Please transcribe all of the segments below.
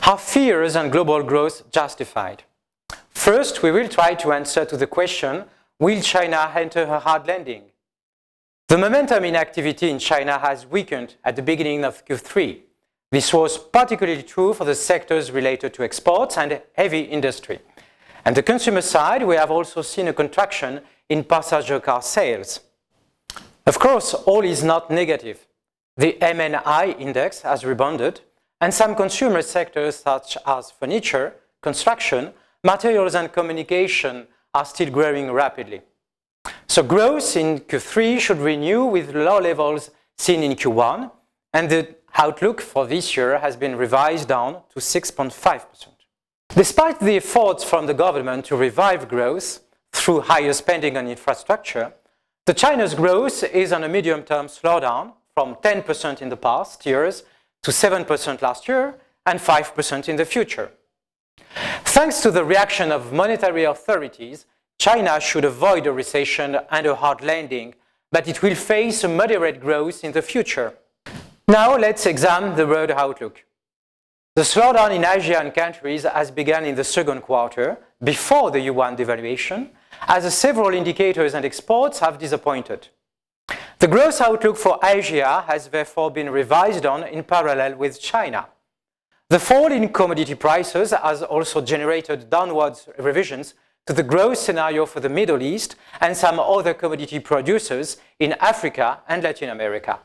Are fears on global growth justified? First, we will try to answer to the question, will China enter a hard landing? The momentum in activity in China has weakened at the beginning of Q3. This was particularly true for the sectors related to exports and heavy industry. And the consumer side, we have also seen a contraction in passenger car sales. Of course, all is not negative. The MNI index has rebounded, and some consumer sectors such as furniture, construction, materials and communication are still growing rapidly. So growth in Q3 should renew with low levels seen in Q1, and the outlook for this year has been revised down to 6.5%. Despite the efforts from the government to revive growth through higher spending on infrastructure, China's growth is on a medium-term slowdown from 10% in the past years to 7% last year and 5% in the future. Thanks to the reaction of monetary authorities, China should avoid a recession and a hard landing, but it will face a moderate growth in the future. Now let's examine the world outlook. The slowdown in Asian countries has begun in the second quarter, before the yuan devaluation, as several indicators and exports have disappointed. The growth outlook for Asia has therefore been revised on in parallel with China. The fall in commodity prices has also generated downward revisions to the growth scenario for the Middle East and some other commodity producers in Africa and Latin America.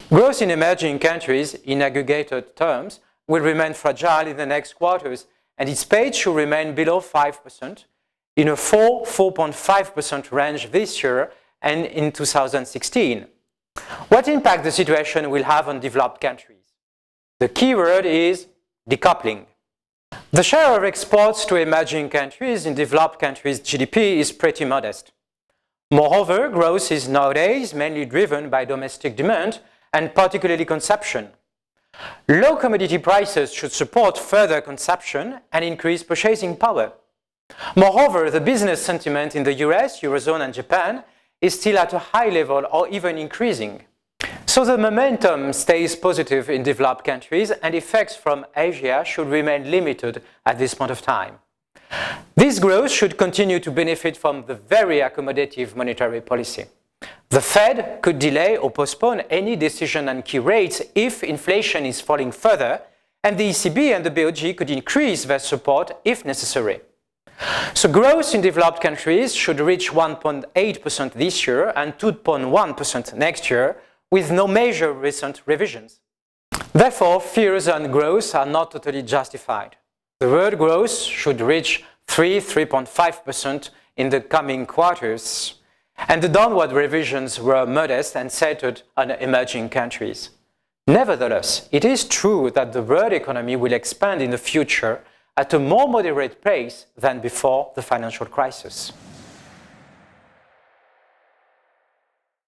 Growth in emerging countries, in aggregated terms, will remain fragile in the next quarters, and its pace should remain below 5%, in a 4.5% range this year and in 2016. What impact the situation will have on developed countries? The key word is decoupling. The share of exports to emerging countries in developed countries' GDP is pretty modest. Moreover, growth is nowadays mainly driven by domestic demand and particularly consumption. Low commodity prices should support further consumption and increase purchasing power. Moreover, the business sentiment in the US, Eurozone and Japan is still at a high level or even increasing. So the momentum stays positive in developed countries and effects from Asia should remain limited at this point of time. This growth should continue to benefit from the very accommodative monetary policy. The Fed could delay or postpone any decision on key rates if inflation is falling further, and the ECB and the BOJ could increase their support if necessary. So growth in developed countries should reach 1.8% this year and 2.1% next year, with no major recent revisions. Therefore, fears on growth are not totally justified. The world growth should reach 3.5% in the coming quarters, and the downward revisions were modest and centered on emerging countries. Nevertheless, it is true that the world economy will expand in the future at a more moderate pace than before the financial crisis.